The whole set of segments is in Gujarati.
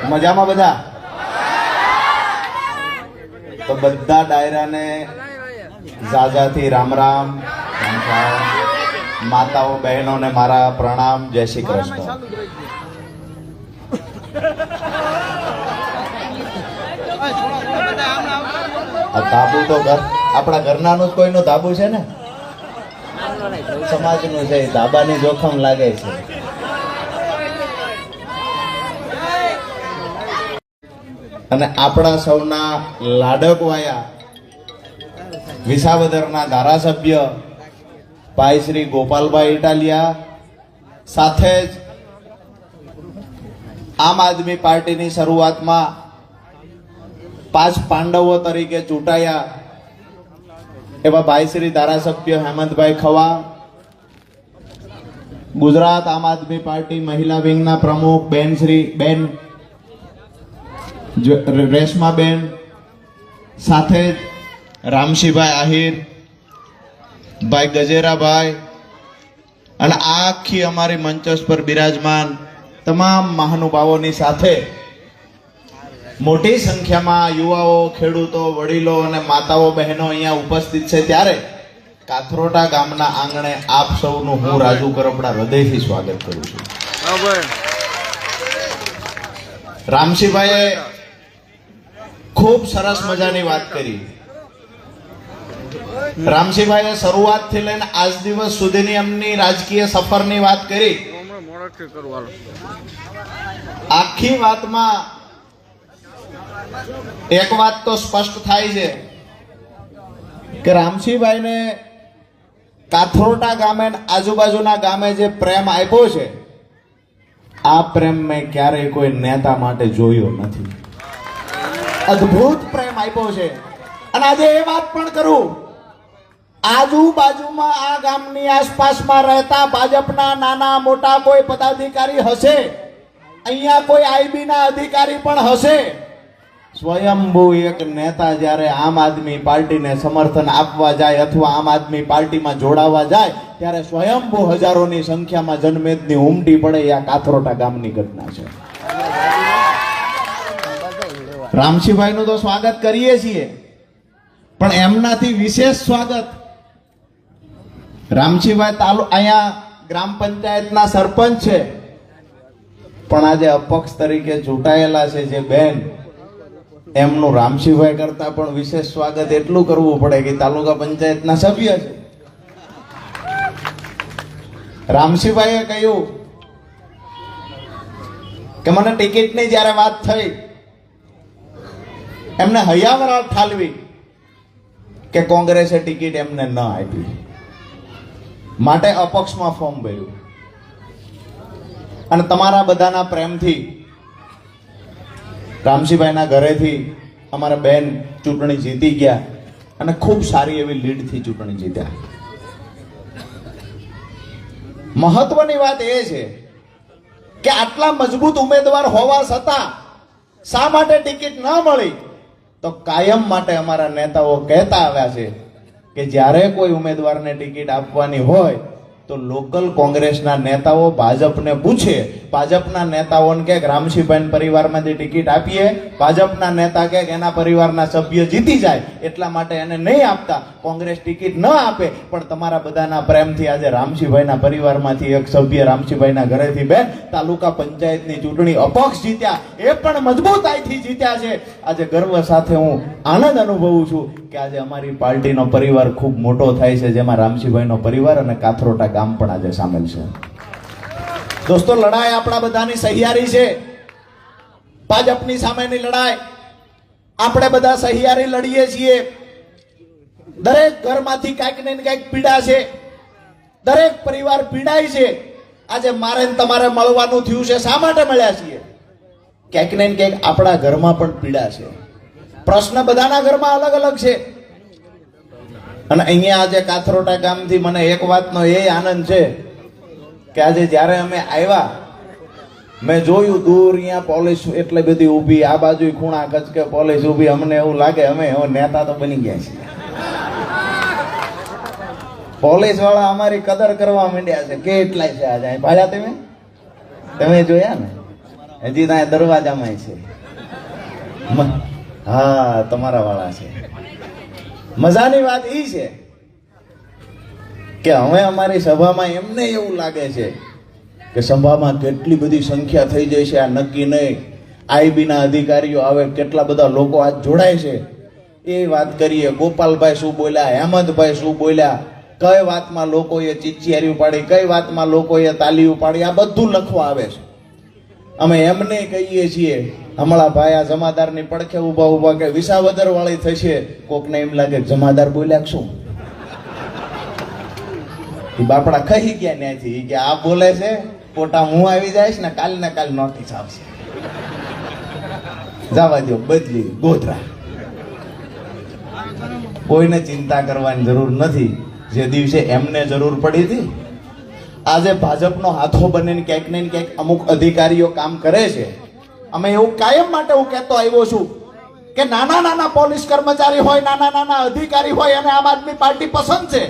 મજામાં બધા? તો બધા ડાયરાને ઝાઝાથી રામ રામ, માતાઓ બહેનોને મારા પ્રણામ, જય શ્રી કૃષ્ણ. ધાબુ તો આપણા ઘરનાનું જ કોઈનું ધાબુ છે ને, સમાજનું છે, ધાબાની જોખમ લાગે છે. અને આપણા સૌના લાડકવાયા વિસાવદરના ધારાસભ્ય ભાઈ શ્રી ગોપાલભાઈ ઇટાલિયા, સાથે જ આમ આદમી પાર્ટીની શરૂઆતમાં 5 પાંડવો તરીકે ચૂંટાયા એવા ભાઈ શ્રી ધારાસભ્ય હેમંતભાઈ ખવા, ગુજરાત આમ આદમી પાર્ટી મહિલા વિંગના પ્રમુખ બેન રેશમાબેન, સાથે જ રામશીભાઈ આહિર, ભાઈ ગજેરાભાઈ, અને આખી અમારી મંચસ પર બિરાજમાન તમામ મહાનુભાવોની સાથે મોટી સંખ્યામાં યુવાઓ, ખેડૂતો, વડીલો અને માતાઓ બહેનો અહીંયા ઉપસ્થિત છે. ત્યારે કાથરોટા ગામના આંગણે આપ સૌનું હું રાજુ કરપડા હૃદયથી સ્વાગત કરું છું. રામશીભાઈએ ખૂબ સરસ મજાની વાત કરી. રામશીભાઈએ શરૂઆતથી લઈને આજ દિવસ સુધીની એમની રાજકીય સફરની વાત કરી. આખી વાતમાં એક વાત તો સ્પષ્ટ થાય છે કે રામશીભાઈને કાથરોટા ગામે આજુબાજુના ગામે જે પ્રેમ આપ્યો છે, આ પ્રેમ મેં ક્યારેય કોઈ નેતા માટે જોયો નથી. અદ્ભુત પ્રેમ આપ્યો છે. અને આજે એ વાત પણ કરું, આજુબાજુમાં આ ગામની આસપાસમાં રહેતા ભાજપના નાના મોટા કોઈ પદાધિકારી હશે, અહીંયા કોઈ આઈબીના અધિકારી પણ હશે, સ્વયંભૂ એક નેતા જ્યારે આમ આદમી પાર્ટીને સમર્થન આપવા જાય અથવા આમ આદમી પાર્ટીમાં જોડાવા જાય, ત્યારે સ્વયંભૂ હજારોની સંખ્યામાં જનમેદની ઉમટી પડે. આ કાથરોટા ગામની ઘટના છે. રામશીભાઈનું તો સ્વાગત કરીએ છીએ, પણ એમનાથી વિશેષ સ્વાગત રામશીભાઈ અહીંયા ગ્રામ પંચાયતના સરપંચ છે, પણ આજે અપક્ષ તરીકે ચૂંટાયેલા છે જે બેન, એમનું રામશીભાઈ કરતા પણ વિશેષ સ્વાગત એટલું કરવું પડે કે તાલુકા પંચાયતના સભ્ય છે. રામશીભાઈએ કહ્યું કે મને ટિકિટની જ્યારે વાત થઈ, એમને હૈયાવરાળ ઠાલવી કે કોંગ્રેસે ટિકિટ એમને ન આપી, માટે અપક્ષમાં ફોર્મ ભર્યું. અને તમારા બધાના પ્રેમથી રામશીભાઈના ઘરેથી અમારા બેન ચૂંટણી જીતી ગયા અને ખૂબ સારી એવી લીડથી ચૂંટણી જીત્યા. મહત્વની વાત એ છે કે આટલા મજબૂત ઉમેદવાર હોવા છતાં શા માટે ટિકિટ ન મળી? તો કાયમ માટે અમારા નેતાઓ કહેતા આવ્યા છે કે જ્યારે કોઈ ઉમેદવારને ટિકિટ આપવાની હોય તો લોકલ કોંગ્રેસના નેતાઓ ભાજપને પૂછે, ભાજપના નેતાઓને કે રામશીભાઈ પરિવારમાંથી ટિકિટ આપીએ, ભાજપના નેતા કે એના પરિવારના સભ્ય જીતી જાય એટલા માટે એને નહીં આપતા, કોંગ્રેસ ટિકિટ ન આપે. પણ તમારા બધાના પ્રેમથી આજે રામશીભાઈના પરિવારમાંથી એક સભ્ય રામશીભાઈના ઘરેથી બેન તાલુકા પંચાયતની ચૂંટણી અપક્ષ જીત્યા, એ પણ મજબૂતાઈથી જીત્યા છે. આજે ગર્વ સાથે હું આનંદ અનુભવું છું કે આજે અમારી પાર્ટીનો પરિવાર ખૂબ મોટો થાય છે, જેમાં રામશીભાઈનો પરિવાર અને કાથરોટા ગામ પણ આજે સામેલ છે. દોસ્તો, લડાઈ આપણા બધાની સહિયારી છે. ભાજપની સામેની લડાઈ આપણે બધા સહિયારી લડીએ છીએ. દરેક ઘરમાંથી કાંઈક ને કાંઈક પીડા છે, દરેક પરિવાર પીડાય છે. આજે મારે તમારે મળવાનું થયું છે, શા માટે મળ્યા છીએ? ક્યાંક ને ક્યાંક આપણા ઘરમાં પણ પીડા છે. પ્રશ્ન બધાના ઘરમાં અલગ અલગ છે. અને અહીંયા આજે કાથરોટા ગામથી મને એક વાતનો એ આનંદ છે કે આજે જ્યારે અમે આવ્યા, મેં જોયું દૂર અહીંયા પોલીસ એટલે બધી ઊભી, આ બાજુ ખૂણા કચકે પોલીસ ઊભી. અમને એવું લાગે અમે નેતા તો બની ગયા છીએ. પોલીસ વાળા અમારી કદર કરવા માંડ્યા છે. કેટલાય છે આજે અહીં ભાડા તમે જોયા ને? હજી ત્યાં દરવાજામાં છે. હા, તમારા વાળા છે. મજાની વાત એ છે કે હવે અમારી સભામાં એમને એવું લાગે છે કે સભામાં કેટલી બધી સંખ્યા થઈ જાય છે આ નક્કી નહીં. આઈબીના અધિકારીઓ આવે, કેટલા બધા લોકો આજ જોડાય છે એ વાત કરીએ. ગોપાલભાઈ શું બોલ્યા, હેમંતભાઈ શું બોલ્યા, કઈ વાતમાં લોકોએ ચીચિયારી ઉપાડી, કઈ વાતમાં લોકોએ તાલી ઉપાડી, આ બધું લખવા આવે છે. અમે એમને કહીએ છીએ હમણાં ભાઈ આ જમાદારની પડખે ઉભા ઉભા કે વિસાવદર વાળી થશે, કોકને એમ લાગે જમાદાર બોલ્યા શું, બાપડા કહી ગયા ત્યાંથી કે આ બોલે છે પોટા હું આવી જઈશ ને કાલ ને કાલ નોટિસ આવશે. જવા દો, બદલી ગોધરા. કોઈને ચિંતા કરવાની જરૂર નથી. જે દિવસે એમને જરૂર પડી હતી, આજે ભાજપનો હાથો બનીને ક્યાંક ને ક્યાંક અમુક અધિકારીઓ કામ કરે છે. અમે એવું કાયમ માટે હું કહેતો આવ્યો છું કે નાના નાના પોલીસ કર્મચારી હોય, નાના નાના અધિકારી હોય, અને આમ આદમી પાર્ટી પસંદ છે,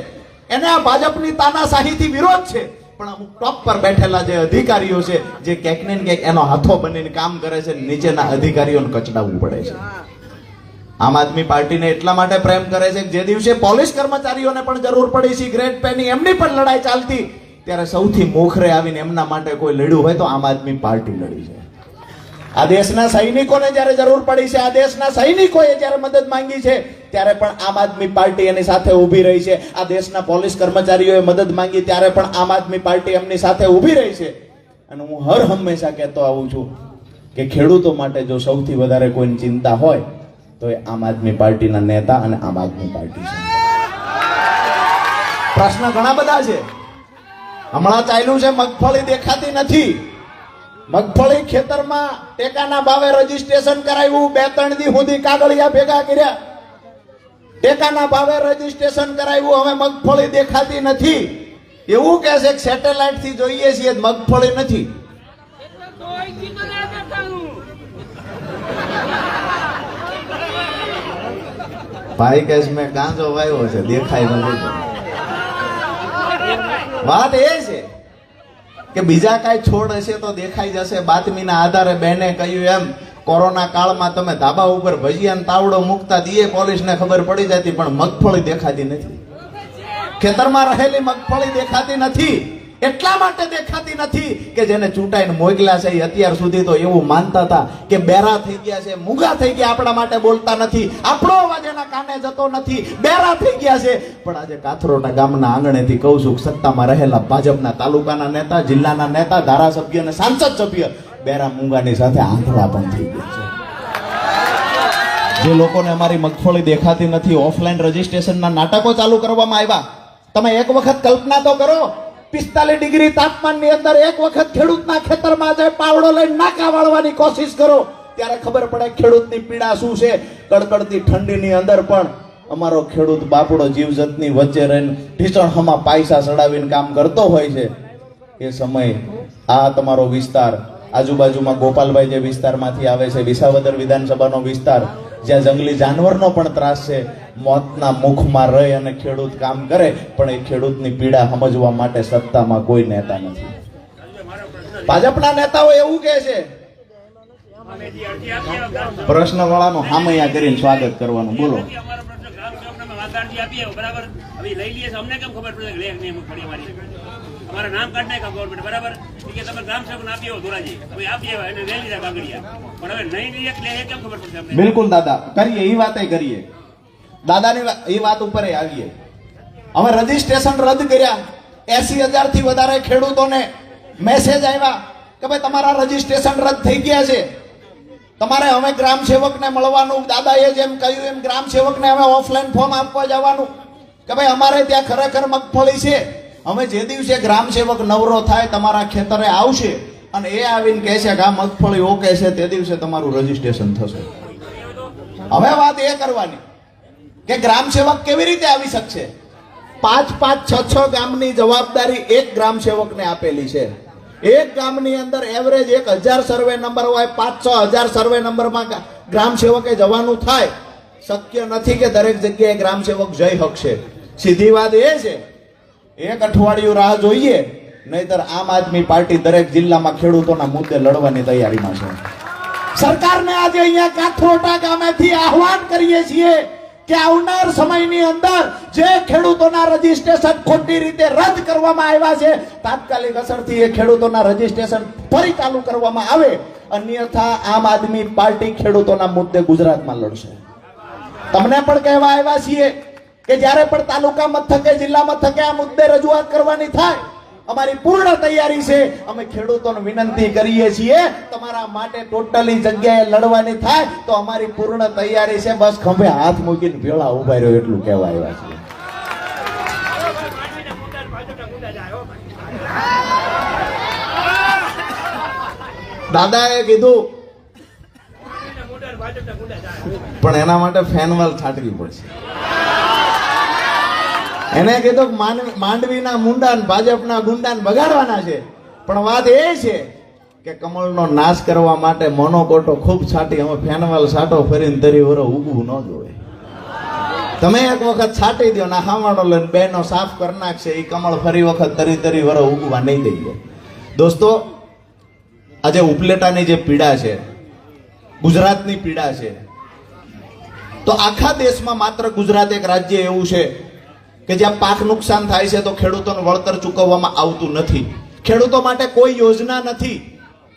એને આ ભાજપની તાનાશાહીથી વિરોધ છે. પણ અમુક ટોપ પર બેઠેલા જે અધિકારીઓ છે, જે ક્યાંક ને ક્યાંક એનો હાથો બનીને કામ કરે છે, નીચેના અધિકારીઓને કચડાવવું પડે છે. આમ આદમી પાર્ટીને એટલા માટે પ્રેમ કરે છે કે જે દિવસે પોલીસ કર્મચારીઓને પણ જરૂર પડી છે, ગ્રેડ પેની એમની પણ લડાઈ ચાલતી, ત્યારે સૌથી મોખરે આવીને એમના માટે કોઈ લડ્યું હોય તો આમ આદમી પાર્ટી લડી છે. આ દેશના સૈનિકોને જ્યારે જરૂર પડી છે, આ દેશના સૈનિકોએ જ્યારે મદદ માંગી છે, ત્યારે પણ આમ આદમી પાર્ટી એની સાથે ઊભી રહી છે. આ દેશના પોલીસ કર્મચારીઓએ મદદ માંગી ત્યારે પણ આમ આદમી પાર્ટી એમની સાથે ઊભી રહી છે. અને હું હર હંમેશા કહેતો આવું છું કે ખેડૂતો માટે જો સૌથી વધારે કોઈની ચિંતા હોય તો એ આમ આદમી પાર્ટીના નેતા અને આમ આદમી પાર્ટી છે. પ્રશ્ન ઘણા બધા છે. હમણાં ચાલ્યું છે મગફળી દેખાતી નથી. મગફળી ખેતરમાં ટેકાના ભાવે રજીસ્ટ્રેશન કરાવ્યું, 2-3 દી સુધી કાગળિયા ભેગા કર્યા, ટેકાના ભાવે રજીસ્ટ્રેશન કરાવ્યું, હવે મગફળી દેખાતી નથી. એવું કહે છે કે સેટેલાઇટ થી જોઈએ છીએ, મગફળી નથી. ભાઈ કે મેં ગાંજો વાવ્યો છે, દેખાય નથી. વાત એ છે કે બીજા કાંઈ છોડ હશે તો દેખાઈ જશે. બાતમીના આધારે બેને કહ્યું એમ, કોરોના કાળમાં તમે ધાબા ઉપર ભજીયાનો તાવડો મૂકતા દીએ પોલીસને ખબર પડી જતી, પણ મગફળી દેખાતી નથી. ખેતરમાં રહેલી મગફળી દેખાતી નથી. એટલા માટે દેખાતી નથી કે જેને ચૂંટાઈને મોકલ્યા છે એ અત્યાર સુધી તો એવું માનતા હતા કે બેરા થઈ ગયા છે, મૂંગા થઈ ગયા, આપણા માટે બોલતા નથી, આપણો અવાજ એના કાને જતો નથી, બેરા થઈ ગયા છે. પણ આજે કાથરોટા ગામના આંગણેથી કહું છું, સત્તામાં રહેલા ભાજપના તાલુકાના નેતા, જિલ્લાના નેતા, ધારાસભ્ય અને સાંસદ સભ્ય બેરા મૂંગાની સાથે આંધળા પણ થઈ ગયા છે. જે લોકોને અમારી મગફળી દેખાતી નથી, ઓફલાઈન રજીસ્ટ્રેશનના નાટકો ચાલુ કરવામાં આવ્યા. તમે એક વખત કલ્પના તો કરો, 45 ડિગ્રી તાપમાનની અંદર એક વખત ખેડૂતના ખેતરમાં જાય પાવડો લઈને નાકા વાળવાની કોશિશ કરો, ત્યારે ખબર પડે ખેડૂતની પીડા શું છે. કડકડતી ઠંડીની અંદર પણ અમારો ખેડૂત બાપડો જીવજંતની વચ્ચે રહીને ઢીચણમાં પાયસા ચડાવીને કામ કરતો હોય છે. એ સમય આ તમારો વિસ્તાર, આજુબાજુમાં ગોપાલભાઈ જે વિસ્તારમાંથી આવે છે, વિસાવદર વિધાનસભાનો વિસ્તાર, જ્યાં જંગલી જાનવરનો પણ ત્રાસ છે, મોતના મુખમાં રહી અને ખેડૂત કામ કરે, પણ એ ખેડૂતની પીડા સમજવા માટે સત્તામાં કોઈ નેતા નથી. ભાજપના નેતાઓ એવું કહે છે, પ્રશ્ન વાળાનો હામૈયા કરીને સ્વાગત કરવાનું. બોલો. અમારા નામ કાઢ નાખ્યા ગવર્મેન્ટ, બરાબર? કે તમે ગ્રામ સેવક આપી આવો ધોરાજી, તમે આપી આવ્યા એને લઈ લીધા કાગળિયા, પણ હવે નહીં લઈએ એટલે એ કેમ ખબર પડશે? બિલકુલ દાદા, કરીએ એ વાત કરીએ. દાદાની એ વાત ઉપર આવીએ. હવે રજીસ્ટ્રેશન રદ કર્યા, 80,000 થી વધારે ખેડૂતોને મેસેજ આવ્યા કે ભાઈ તમારા રજીસ્ટ્રેશન રદ થઈ ગયા છે, તમારે હવે ગ્રામ સેવકને મળવાનું. દાદાએ જેમ કહ્યું એમ ગ્રામ સેવકને હવે ઓફલાઈન ફોર્મ આપવા જવાનું કે ભાઈ અમારે ત્યાં ખરેખર મગફળી છે. હવે જે દિવસે ગ્રામ સેવક નવરો થાય, તમારા ખેતરે આવશે અને એ આવીને કહે છે કે આ મગફળી ઓકે છે, તે દિવસે તમારું રજીસ્ટ્રેશન થશે. હવે વાત એ કરવાની કે ગ્રામ સેવક કેવી રીતે આવી શકશે? 5-5, 6-6 ગામની જવાબદારી એક ગ્રામ સેવકને આપેલી છે. એક ગામની અંદર એવરેજ 1000 સર્વે નંબર હોય, 5-6 હજાર સર્વે નંબરમાં ગ્રામ સેવકે જવાનું થાય. શક્ય નથી કે દરેક જગ્યાએ ગ્રામ સેવક જઈ શકશે. સીધી વાત એ છે એક અઠવાડિયું રાહ જોઈએ, નહીતર આમ આદમી પાર્ટી દરેક જિલ્લામાં ખેડૂતોના મુદ્દે લડવાની તૈયારીમાં છે. સરકારને આજે અહીંયા કાથરોટા ગામેથી આહવાન કરીએ છીએ કે આવનાર સમયની અંદર જે ખેડૂતોના રજીસ્ટ્રેશન ખોટી રીતે રદ કરવામાં આવ્યા છે, તાત્કાલિક અસરથી એ ખેડૂતોના રજીસ્ટ્રેશન ફરી ચાલુ કરવામાં આવે, અન્યથા આમ આદમી પાર્ટી ખેડૂતોના મુદ્દે ગુજરાતમાં લડશે. તમને પણ કહેવા આવ્યા છીએ કે જ્યારે પણ તાલુકા મથકે જિલ્લા મથકે આ મુદ્દે રજૂઆત કરવાની થાય, અમારી પૂર્ણ તૈયારી છે. અમે ખેડૂતોને વિનંતી કરીએ છીએ, તમારા માટે ટોટલી જગ્યાએ લડવાની થાય તો અમારી પૂર્ણ તૈયારી છે. બસ ખંભે હાથ મૂકીને ભેળા ઉભા રહ્યો એટલું કહેવા આવ્યા છીએ. દાદાએ કીધું પણ એના માટે ફેનવાલ છાંટવી પડશે. એને કીધું માંડવીના મુંડા ભાજપના ગુંડા બગાડવાના છે, પણ વાત એ છે કે કમળનો નાશ કરવા માટે મોનોકોટો ખૂબ છાંટી, અમે ફેનવાલ છાંટો ફરીને તરી વરો ઉગવું ન જોવે. તમે એક વખત છાંટી દો ને હાવાડો લઈને બેનો સાફ કરી નાખશે, એ કમળ ફરી વખત તરી વરો ઉગવા નહીં દઈએ. દોસ્તો, આજે ઉપલેટાની જે પીડા છે, ગુજરાતની પીડા છે, તો આખા દેશમાં માત્ર ગુજરાત એક રાજ્ય એવું છે કે જ્યાં પાક નુકસાન થાય છે તો ખેડૂતોને વળતર ચૂકવવામાં આવતું નથી. ખેડૂતો માટે કોઈ યોજના નથી.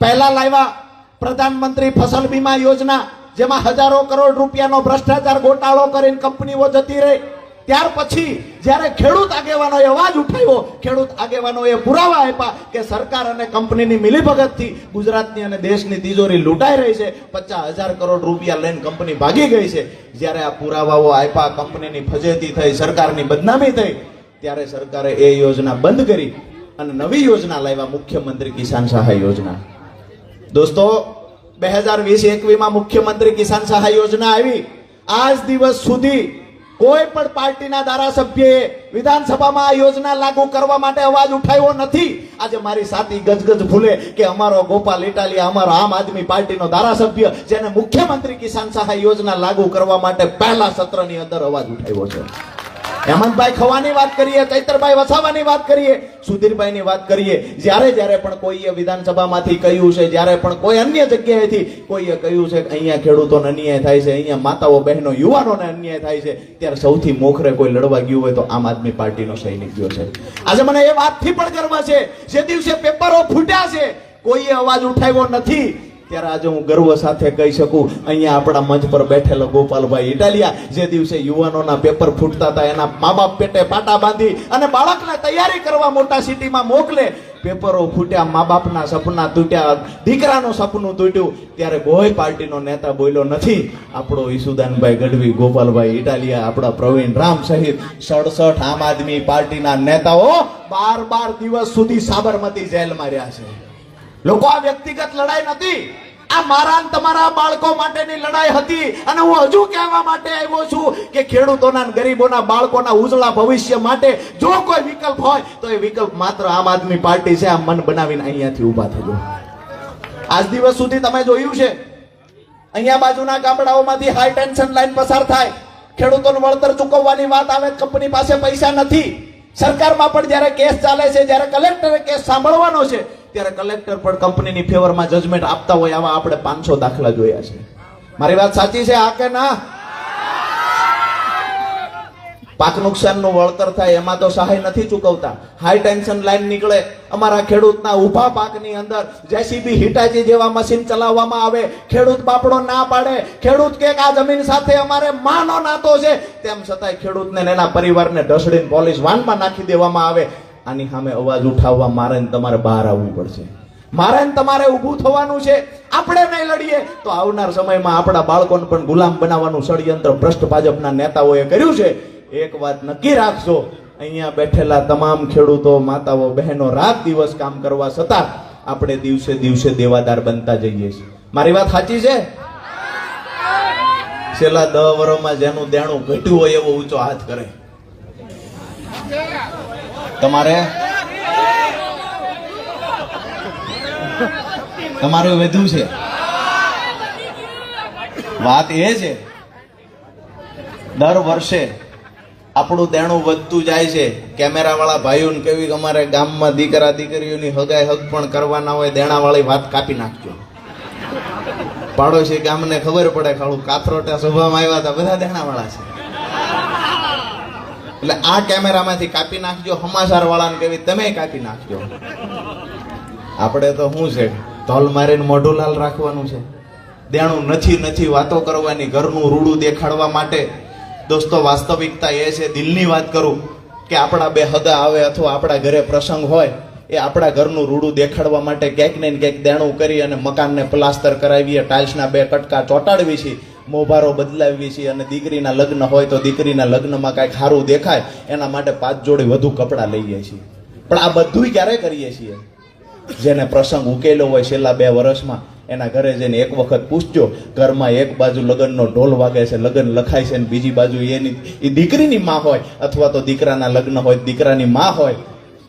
પહેલા લાવ્યા પ્રધાનમંત્રી ફસલ બીમા યોજના, જેમાં હજારો કરોડ રૂપિયાનો ભ્રષ્ટાચાર ગોટાળો કરીને કંપનીઓ જતી રહી. ત્યાર પછી જ્યારે ખેડૂત આગેવાનોએ અવાજ ઉઠાવ્યો, ખેડૂત આગેવાનોએ પુરાવા આપ્યા કે સરકાર અને કંપનીની મિલીભગતથી ગુજરાતની અને દેશની તિજોરી લૂંટાઈ રહી છે, 50,000 કરોડ રૂપિયા લઈને કંપની ભાગી ગઈ છે. જ્યારે આ પુરાવાઓ આપ્યા, કંપનીની ફજેતી થઈ, સરકારની બદનામી થઈ, ત્યારે સરકારે એ યોજના બંધ કરી અને નવી યોજના લાવ્યા, મુખ્યમંત્રી કિસાન સહાય યોજના. દોસ્તો, 2020-21માં મુખ્યમંત્રી કિસાન સહાય યોજના આવી. આજ દિવસ સુધી કોઈ પણ પાર્ટીના ધારાસભ્યએ વિધાનસભામાં આ યોજના લાગુ કરવા માટે અવાજ ઉઠાવ્યો નથી. આજે મારી સાથી ગજગજ ભૂલે કે અમારો ગોપાલ ઇટાલિયા, અમારો આમ આદમી પાર્ટીનો ધારાસભ્ય, જેને મુખ્યમંત્રી કિસાન સહાય યોજના લાગુ કરવા માટે પહેલા સત્રની અંદર અવાજ ઉઠાવ્યો છે. હેમંતભાઈ ખવાની વાત કરીએ, ચૈતરભાઈ વસાવાની વાત કરીએ, સુધીરભાઈની વાત કરીએ, જ્યારે પણ કોઈએ વિધાનસભામાંથી કહ્યું છે, જ્યારે પણ કોઈ અન્ય જગ્યાએથી કોઈએ કહ્યું છે કે અહીંયા ખેડૂતોને અન્યાય થાય છે, અહીંયા માતાઓ બહેનો યુવાનોને અન્યાય થાય છે, ત્યારે સૌથી મોખરે કોઈ લડવા ગયું હોય તો આમ આદમી પાર્ટીનો સૈનિક ગયો છે. આજે મને એ વાતથી પણ ગર્વ છે, જે દિવસે પેપરો ફૂટ્યા છે કોઈએ અવાજ ઉઠાવ્યો નથી, ત્યારે આજે હું ગર્વ સાથે કહી શકું, અહીંયા આપણા મંચ પર બેઠેલો ગોપાલભાઈ ઇટાલિયા, જે દિવસે યુવાનોના પેપર ફૂટતા હતા, એના મા બાપ પેટે પાટા બાંધી અને બાળકને તૈયારી કરવા મોટા સિટીમાં મોકલે, પેપરો ફૂટ્યા, મા બાપના સપના તૂટ્યા, દીકરાનું સપનું તૂટ્યું, ત્યારે કોઈ પાર્ટીનો નેતા બોલ્યો નથી. આપણો ઈસુદાનભાઈ ગઢવી, ગોપાલભાઈ ઇટાલિયા, આપણા પ્રવીણ રામ સહિત 67 આમ આદમી પાર્ટીના નેતાઓ 12 દિવસ સુધી સાબરમતી જેલમાં રહ્યા છે. લોકો, આ વ્યક્તિગત લડાઈ નથી, આ મારા તમારા બાળકો માટેની લડાઈ હતી. અને હું હજુ કહેવા માટે આવ્યો છું કે ખેડૂતોના ગરીબોના બાળકોના ઉજળા ભવિષ્ય માટે જો કોઈ વિકલ્પ હોય તો એ વિકલ્પ માત્ર આમ આદમી પાર્ટી છે. આ મન બનાવીને અહીંયાથી ઊભા થજો. આજ દિવસ સુધી તમે જોયું છે, અહીંયા બાજુના ગામડાઓમાંથી હાઈ ટેન્શન લાઈન પસાર થાય, ખેડૂતોને વળતર ચૂકવવાની વાત આવે, કંપની પાસે પૈસા નથી. સરકારમાં પણ જ્યારે કેસ ચાલે છે, જ્યારે કલેક્ટરે કેસ સાંભળવાનો છે, ત્યારે કલેક્ટર પણ કંપનીની ફેવરમાં જજમેન્ટ આપતા હોય, આવા આપણે 500 દાખલા જોયા છે. મારી વાત સાચી છે આ કે ના? પાક નુકસાનનું વળતર થાય એમાં તો સહાય નથી ચૂકવતા. હાઈ ટેન્શન લાઈન નીકળે, અમારા ખેડૂતના ઊભા પાકની અંદર જેસીબી હિટાચી જેવા મશીન ચલાવવામાં આવે, ખેડૂત બાપડો ના પાડે, ખેડૂત કે આ જમીન સાથે અમારે માનો નાતો છે, તેમ છતાંય ખેડૂતને એના પરિવારને ઢસડીને પોલીસ વાનમાં નાખી દેવામાં આવે. આની સામે અવાજ ઉઠાવવા મારે તમારે બહાર આવવું પડશે. મારે તમારે ઊભું થવાનું છે. આપણે નહીં લડીએ તો આવનાર સમયમાં આપણા બાળકોને પણ ગુલામ બનાવવાનું ષડયંત્ર ભ્રષ્ટ ભાજપના નેતાઓએ કર્યું છે. એક વાત નક્કી રાખજો, અહીંયા બેઠેલા તમામ ખેડૂતો, માતાઓ, બહેનો રાત દિવસ કામ કરવા છતાં આપણે દિવસે દિવસે દેવાદાર બનતા જઈએ છીએ. મારી વાત સાચી છે? છેલ્લા 10 વર્ષમાં જેનું દેણું ઘટ્યું હોય એવો ઊંચો હાથ કરે. તમારું વધુ છે. વાત એ છે, દર વર્ષે આપણું દેણું વધતું જાય છે. કેમેરા વાળા ભાઈઓને કેવી અમારે ગામમાં દીકરા દીકરીઓની હગાઈ હગ પણ કરવાના હોય, દેણા વાળી વાત કાપી નાખજો. પાડોશી ગામને ખબર પડે ખાલું કાથરોટા સભામાં આવ્યા હતા બધા દેણા વાળા છે, એટલે આ કેમેરામાંથી કાપી નાખજો. સમાચાર વાળાને કેવી તમે કાપી નાખજો. આપણે તો શું છે, ધોલ મારીને મોઢું લાલ રાખવાનું છે. દેણું નથી વાતો કરવાની, ઘરનું રૂડું દેખાડવા માટે. દોસ્તો વાસ્તવિકતા એ છે, દિલની વાત કરું કે આપણા બે હગા આવે અથવા આપણા ઘરે પ્રસંગ હોય, એ આપણા ઘરનું રૂડું દેખાડવા માટે ક્યાંક ને ક્યાંક દેણું કરી અને મકાનને પ્લાસ્ટર કરાવીએ, ટાઇલ્સના 2 કટકા ચોંટાડવી છીએ, મોભારો બદલાવી છીએ, અને દીકરીના લગ્ન હોય તો દીકરીના લગ્નમાં કાંઈક સારું દેખાય એના માટે 5 જોડી વધુ કપડાં લઈએ છીએ. પણ આ બધું ક્યારે કરીએ છીએ? જેને પ્રસંગ ઉકેલો હોય છેલ્લા 2 વર્ષમાં એના ઘરે જઈને એક વખત પૂછજો. ઘરમાં એક બાજુ લગ્નનો ઢોલ વાગે છે, લગ્ન લખાય છે, અને બીજી બાજુ એ દીકરીની માં હોય અથવા તો દીકરાના લગ્ન હોય, દીકરાની માં હોય,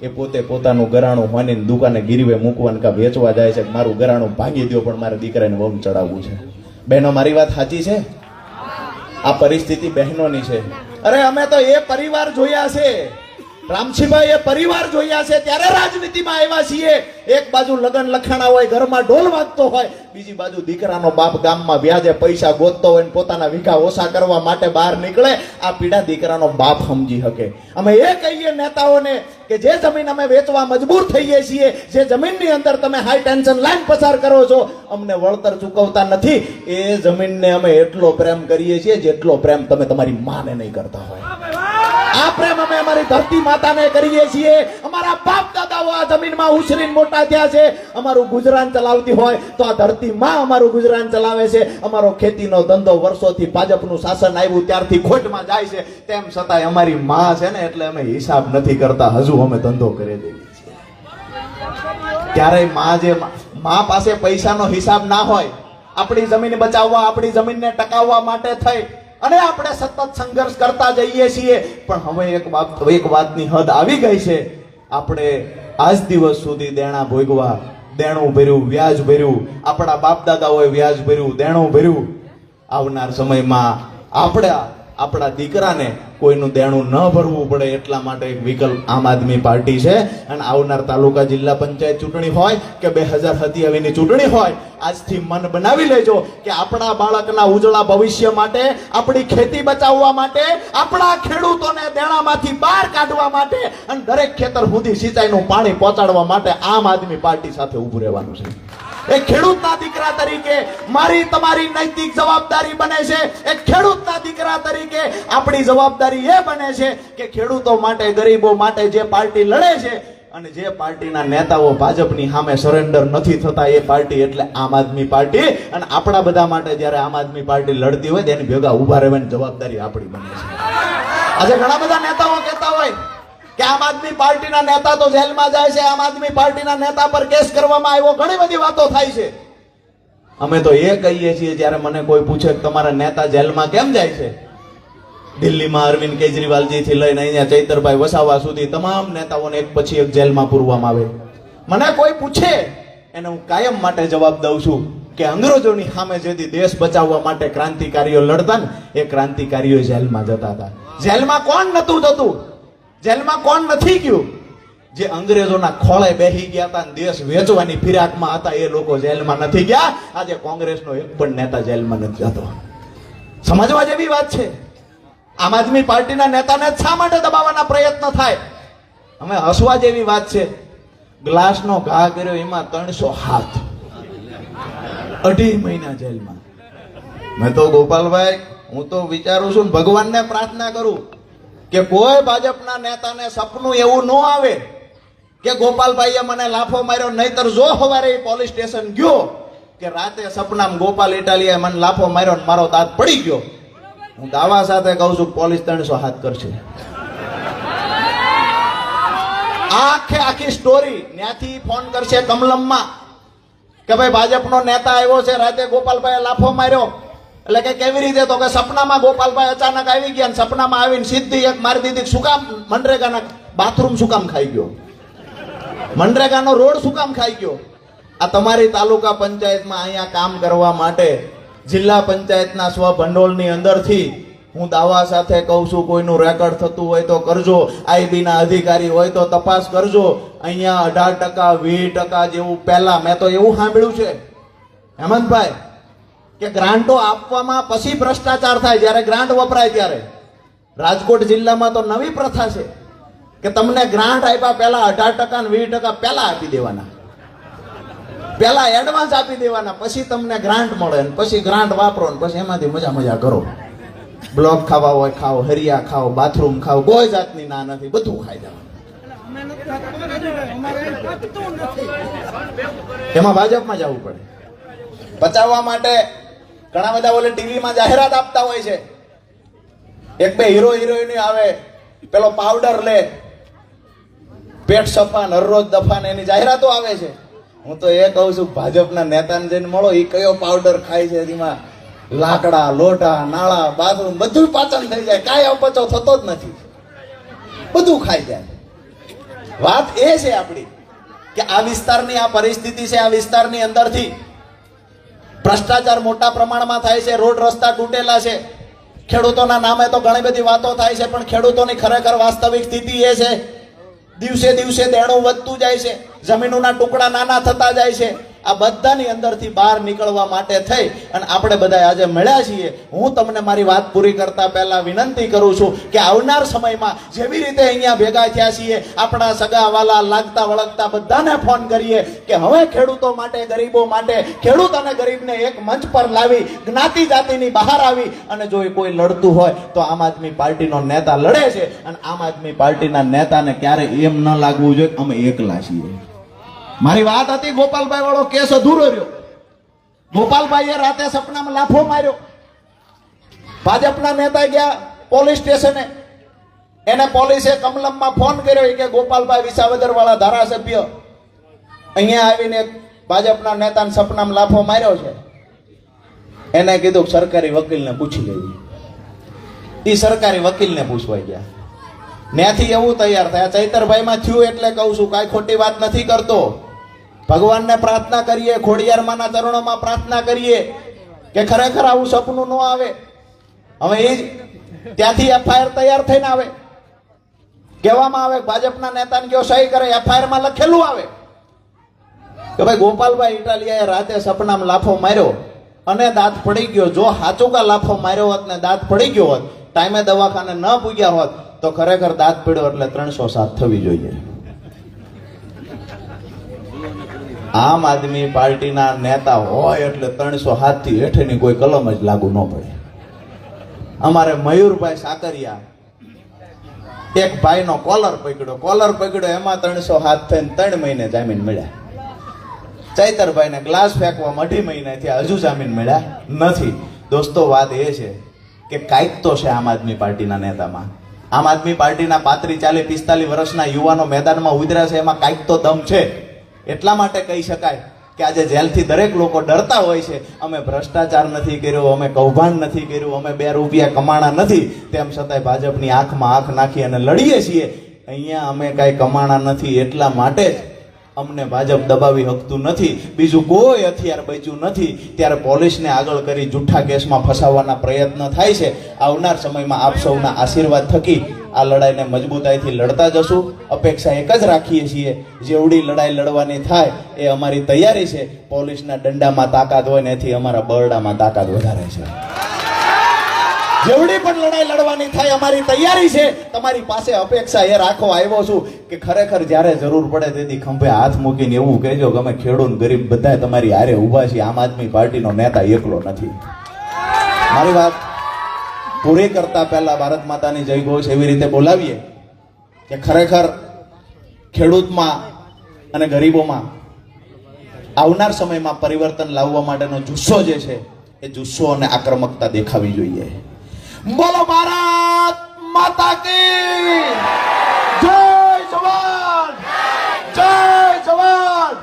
એ પોતે પોતાનું ઘરાણું હોની દુકાને ગીરવે મૂકવાનું કા વેચવા જાય છે. મારું ઘરાણું ભાગી દો પણ મારે દીકરાને વહુ ચડાવવું છે. બહેનો મારી વાત સાચી છે? આ પરિસ્થિતિ બહેનોની છે. અરે અમે તો એ પરિવાર જોયા છે રામસિંહભાઈ, એ પરિવાર જોયા છે ત્યારે રાજનીતિમાં આવ્યા છીએ. એક બાજુ લગ્ન લખાણા હોય, ઘરમાં ઢોલ વાગતો હોય, બીજી બાજુ દીકરાનો બાપ ગામમાં વ્યાજે પૈસા ગોતતો હોય ને પોતાના વીઘા ઓછા કરવા માટે બહાર નીકળે. આ પીડા દીકરાનો બાપ સમજી શકે. અમે એ કહીએ નેતાઓને કે જે જમીન અમે વેચવા મજબૂર થઈએ છીએ, જે જમીનની અંદર તમે હાઈ ટેન્શન લાઈન પસાર કરો છો, અમને વળતર ચૂકવતા નથી, એ જમીનને અમે એટલો પ્રેમ કરીએ છીએ જેટલો પ્રેમ તમે તમારી માને નહીં કરતા હોય. આ પ્રેમ અમે અમારી ધરતી માતાને કરીએ છીએ. અમારા બાપ દાદાઓ આ જમીનમાં ઉછરીને મોટા થયા છે. અમારું ગુજરાન ચલાવતી હોય તો આ ધરતી માં અમારું ગુજરાન ચલાવે છે. અમારો ખેતીનો ધંધો વર્ષોથી ભાજપનું શાસન આવ્યું ત્યારથી ખોટમાં જાય છે, તેમ છતાંય અમારી માં છે ને એટલે અમે હિસાબ નથી કરતા, હજુ અમે ધંધો કરી દઈએ છીએ. ક્યારેય માં પાસે પૈસાનો હિસાબ ના હોય. આપણી જમીન બચાવવા, આપણી જમીનને ટકાવવા માટે થઈ અને આપણે સતત સંઘર્ષ કરતા જઈએ છીએ. પણ હવે એક વાતની હદ આવી ગઈ છે. આપણે આજ દિવસ સુધી દેણા ભોગવા, દેણું ભર્યું, વ્યાજ ભર્યું, આપણા બાપ દાદાઓએ વ્યાજ ભર્યું, દેણું ભર્યું. આવનાર સમયમાં આપણા દીકરાને કોઈનું દેણું ન ભરવું પડે એટલા માટે એક વિકલ્પ આમ આદમી પાર્ટી છે. અને આવનાર તાલુકા જિલ્લા પંચાયત ચૂંટણી હોય કે 2027ની ચૂંટણી હોય, આજથી મન બનાવી લેજો કે આપણા બાળકના ઉજળા ભવિષ્ય માટે, આપણી ખેતી બચાવવા માટે, આપણા ખેડૂતોને દેણામાંથી બહાર કાઢવા માટે અને દરેક ખેતર સુધી સિંચાઈનું પાણી પહોંચાડવા માટે આમ આદમી પાર્ટી સાથે ઊભું રહેવાનું છે. એક ખેડૂતના દીકરા તરીકે મારી તમારી નૈતિક જવાબદારી બને છે. એક ખેડૂતના દીકરા તરીકે આપણી જવાબદારી એ બને છે કે ખેડૂતો માટે, ગરીબો માટે જે પાર્ટી લડે છે અને જે પાર્ટીના નેતાઓ ભાજપની સામે સરેન્ડર નથી થતા, એ પાર્ટી એટલે આમ આદમી પાર્ટી. અને આપણા બધા માટે જ્યારે આમ આદમી પાર્ટી લડતી હોય તેની ભેગા ઉભા રહેવાની જવાબદારી આપણી બને છે. આજે ઘણા બધા નેતાઓ કહેતા હોય કે આમ આદમી પાર્ટીના નેતા તો જેલમાં જાય છે, આમ આદમી પાર્ટીના નેતા પર કેસ કરવામાં આવ્યો, ઘણી બધી વાતો થાય છે. અમે તો એ કહીએ છીએ જ્યારે મને કોઈ પૂછે કે તમારા નેતા જેલમાં કેમ જાય છે, દિલ્હીમાં અરવિંદ કેજરીવાલજી થી લઈને અહીંયા ચૈતરભાઈ વસાવા સુધી તમામ નેતાઓને એક પછી એક જેલમાં પૂરવામાં આવે. મને કોઈ પૂછે એને હું કાયમ માટે જવાબ દઉં છું કે અંગ્રેજોની સામે જેથી દેશ બચાવવા માટે ક્રાંતિકારીઓ લડતા ને, એ ક્રાંતિકારીઓ જેલમાં જતા હતા. જેલમાં કોણ નતું જતું? જેલમાં કોણ નથી ગયું? જે અંગ્રેજોના ખોળે બેસી ગયા હતા ને દેશ વેચવાની ફિરાકમાં હતા, એ લોકો જેલમાં નથી ગયા. આજે કોંગ્રેસનો એક પણ નેતા જેલમાં નથી જતો. સમજવા જેવી વાત છે. આમ આદમી પાર્ટીના નેતાને શા માટે દબાવવાના પ્રયત્ન થાય? અમે હસવા જેવી વાત છે. ગ્લાસનો ઘા કર્યો એમાં 300 હાથ, 2.5 મહિના જેલમાં. મેં તો ગોપાલભાઈ, હું તો વિચારું છું, ભગવાનને પ્રાર્થના કરું કે કોઈ ભાજપના નેતાને સપનું એવું ન આવે કે ગોપાલભાઈએ મને લાફો માર્યો, નહીતર જો સવારે પોલીસ સ્ટેશન ગયો કે રાતે સપનામાં ગોપાલ ઇટાલિયાએ મને લાફો માર્યો ને મારો દાંત પડી ગયો, હું દાવા સાથે કહું છું પોલીસ 300 હાથ કરશે. આખી સ્ટોરી ત્યાંથી ફોન કરશે કમલમમાં કે ભાઈ ભાજપનો નેતા આવ્યો છે, રાતે ગોપાલભાઈએ લાફો માર્યો. એટલે કે કેવી રીતે? તો કે સપનામાં ગોપાલભાઈ અચાનક આવી ગયા, સપનામાં આવીને સીધી એક મારી દીધી. શું કામ? મનરેગાના બાથરૂમ શું કામ ખાઈ ગયો? મનરેગાનો રોડ શું કામ ખાઈ ગયો? આ તમારી તાલુકા પંચાયતમાં અહીંયા કામ કરવા માટે જિલ્લા પંચાયતના સ્વભંડોળની અંદરથી હું દાવા સાથે કહું છું, કોઈનું રેકોર્ડ થતું હોય તો કરજો, આઈબી ના અધિકારી હોય તો તપાસ કરજો. અહીંયા 18%, 20% જેવું પહેલા મેં તો એવું સાંભળ્યું છે હેમંતભાઈ કે ગ્રાન્ટો આપવામાં પછી ભ્રષ્ટાચાર થાય, જ્યારે ગ્રાન્ટ વપરાય ત્યારે. રાજકોટ જિલ્લામાં તો નવી પ્રથા છે કે તમને ગ્રાન્ટ આપ્યા પહેલા 18% ને 20% પહેલા આપી દેવાના, પહેલા એડવાન્સ આપી દેવાના, પછી તમને ગ્રાન્ટ મળે ને પછી ગ્રાન્ટ વાપરો ને પછી એમાંથી મજા કરો. બ્લોક ખાવા હોય ખાઓ, હરિયા ખાઓ, બાથરૂમ ખાઓ, કોઈ જાતની ના નથી, બધું ખાઈ જવાનું. એમાં ભાજપમાં જવું પડે. બચાવવા માટે ઘણા બધા ઓલે ટીવીમાં જાહેરાત આપતા હોય છે, એક બે હીરો હિરોઈન આવે, પેલો પાવડર લે, પેટ સફાન, હરરોજ દફાન, એની જાહેરાતો આવે છે. હું તો એ કહું છું, ભાજપના નેતાને જઈને મળો, એ કયો પાવડર ખાય છે, એમાં લાકડા, લોટા, નાળા, બાથરૂમ બધું પાચન થઈ જાય, કાંઈ અપચો થતો જ નથી, બધું ખાઈ જાય. વાત એ છે આપણી કે આ વિસ્તારની આ પરિસ્થિતિ છે. આ વિસ્તારની અંદરથી ભ્રષ્ટાચાર મોટા પ્રમાણમાં થાય છે, રોડ રસ્તા તૂટેલા છે. ખેડૂતોના નામે તો ઘણી બધી વાતો થાય છે, પણ ખેડૂતોની ખરેખર વાસ્તવિક સ્થિતિ એ છે, દિવસે દિવસે દેણું વધતું જાય છે, જમીનોના ટુકડા નાના થતા જાય છે. આ બધાની અંદરથી બહાર નીકળવા માટે થઈ અને આપણે બધા આજે મળ્યા છીએ. હું તમને મારી વાત પૂરી કરતા પહેલા વિનંતી કરું છું કે આવનાર સમયમાં જેવી રીતે અહીંયા ભેગા થયા છીએ, આપણા સગાવાલા, લાગતા વળગતા બધાને ફોન કરીએ કે હવે ખેડૂતો માટે, ગરીબો માટે, ખેડૂત અને ગરીબને એક મંચ પર લાવી, જ્ઞાતિ જાતિની બહાર આવી અને જો કોઈ લડતું હોય તો આમ આદમી પાર્ટીનો નેતા લડે છે. અને આમ આદમી પાર્ટીના નેતાને ક્યારે એમ ન લાગવું જોઈએ અમે એકલા છીએ. મારી વાત હતી ગોપાલભાઈ વાળો કેસ અધૂરો રહ્યો. ગોપાલભાઈએ રાતે સપનામાં લાફો માર્યો. ભાજપના નેતા ગયા પોલીસ સ્ટેશને, એને પોલીસે કમલમમાં ફોન કર્યો કે ગોપાલભાઈ વિસાવદર વાળા ધારાસભ્ય અહીંયા આવીને ભાજપના નેતાને સપનામાં લાફો માર્યો છે. એને કીધું સરકારી વકીલને પૂછી લેવી. એ સરકારી વકીલને પૂછવા ગયા. ત્યાંથી એવું તૈયાર થયા. ચૈતરભાઈમાં થયું એટલે કહું છું, કાંઈ ખોટી વાત નથી કરતો. ભગવાનને પ્રાર્થના કરીએ, ખોડિયારમાંના ચરણોમાં પ્રાર્થના કરીએ કે ખરેખર આવું સપનું ન આવે. હવે એ ત્યાંથી એફઆઈઆર તૈયાર થઈને આવે, કહેવામાં આવે ભાજપના નેતાને કયો સહી કરે, એફઆઈઆરમાં લખેલું આવે કે ભાઈ ગોપાલભાઈ ઇટાલિયાએ રાતે સપનામાં લાફો માર્યો અને દાંત પડી ગયો. જો હાચુકા લાફો માર્યો હોત ને દાંત પડી ગયો હોત, ટાઈમે દવાખાને ન પૂગ્યા હોત તો ખરેખર દાંત પડ્યો એટલે 307 થવી જોઈએ. આમ આદમી પાર્ટીના નેતા હોય એટલે 307 થી હેઠળની કોઈ કલમ જ લાગુ ન પડે. અમારે મયુરભાઈ સાકરિયા એક ભાઈનો કોલર પકડ્યો, એમાં 307 થઈને 3 મહિને જામીન મળ્યા. ચૈતરભાઈને ગ્લાસ ફેંકવા 2 મહિના થયા, હજુ જામીન મળ્યા નથી. દોસ્તો, વાત એ છે કે કાંઈક તો છે આમ આદમી પાર્ટીના નેતામાં. આમ આદમી પાર્ટીના 35, 40, 45 વર્ષના યુવાનો મેદાનમાં ઉતર્યા છે, એમાં કાંઈક તો દમ છે. એટલા માટે કહી શકાય કે આજે જેલથી દરેક લોકો ડરતા હોય છે. અમે ભ્રષ્ટાચાર નથી કર્યો, અમે કૌભાંડ નથી કર્યું, અમે 2 રૂપિયા કમાણા નથી, તેમ છતાંય ભાજપની આંખમાં આંખ નાખી અને લડીએ છીએ. અહીંયા અમે કાંઈ કમાણા નથી, એટલા માટે જ અમને ભાજપ દબાવી શકતું નથી. બીજું કોઈ હથિયાર બચ્યું નથી. ત્યારે પોલીસને આગળ કરી જૂઠા કેસમાં ફસાવવાના પ્રયત્ન થાય છે. આવનાર સમયમાં આપ સૌના આશીર્વાદ થકી આ લડાઈને મજબૂતાઈથી લડતા જશું. અપેક્ષા એક જ રાખીએ છીએ, જેવડી લડાઈ લડવાની થાય એ અમારી તૈયારી છે. પોલીસના દંડામાં તાકાત હોય ને એથી અમારા બરડામાં તાકાત વધારે છે. જેવડી પણ લડાઈ લડવાની થાય અમારી તૈયારી છે. તમારી પાસે અપેક્ષા એ રાખો આવ્યો છું કે ખરેખર જ્યારે જરૂર પડે તેથી ખંભે હાથ મૂકીને એવું કહેજો કે અમે ખેડૂત ગરીબ બધા તમારી હારે ઊભા છીએ. આમ આદમી પાર્ટીનો નેતા એકલો નથી. મારી વાત પૂરી કરતા પહેલા ભારત માતાની જય ઘોષ એવી રીતે બોલાવીએ કે ખરેખર ખેડૂતમાં અને ગરીબોમાં આવનાર સમયમાં પરિવર્તન લાવવા માટેનો જુસ્સો જે છે એ જુસ્સો અને આક્રમકતા દેખાવી જોઈએ. બોલો ભારત માતા કી જય જવાન, જય જવાન.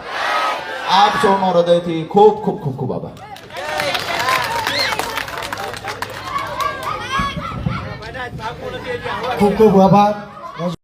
આપ સૌનો હૃદયથી ખૂબ ખૂબ ખૂબ ખૂબ આભાર. ખૂબ ખૂબ આભાર.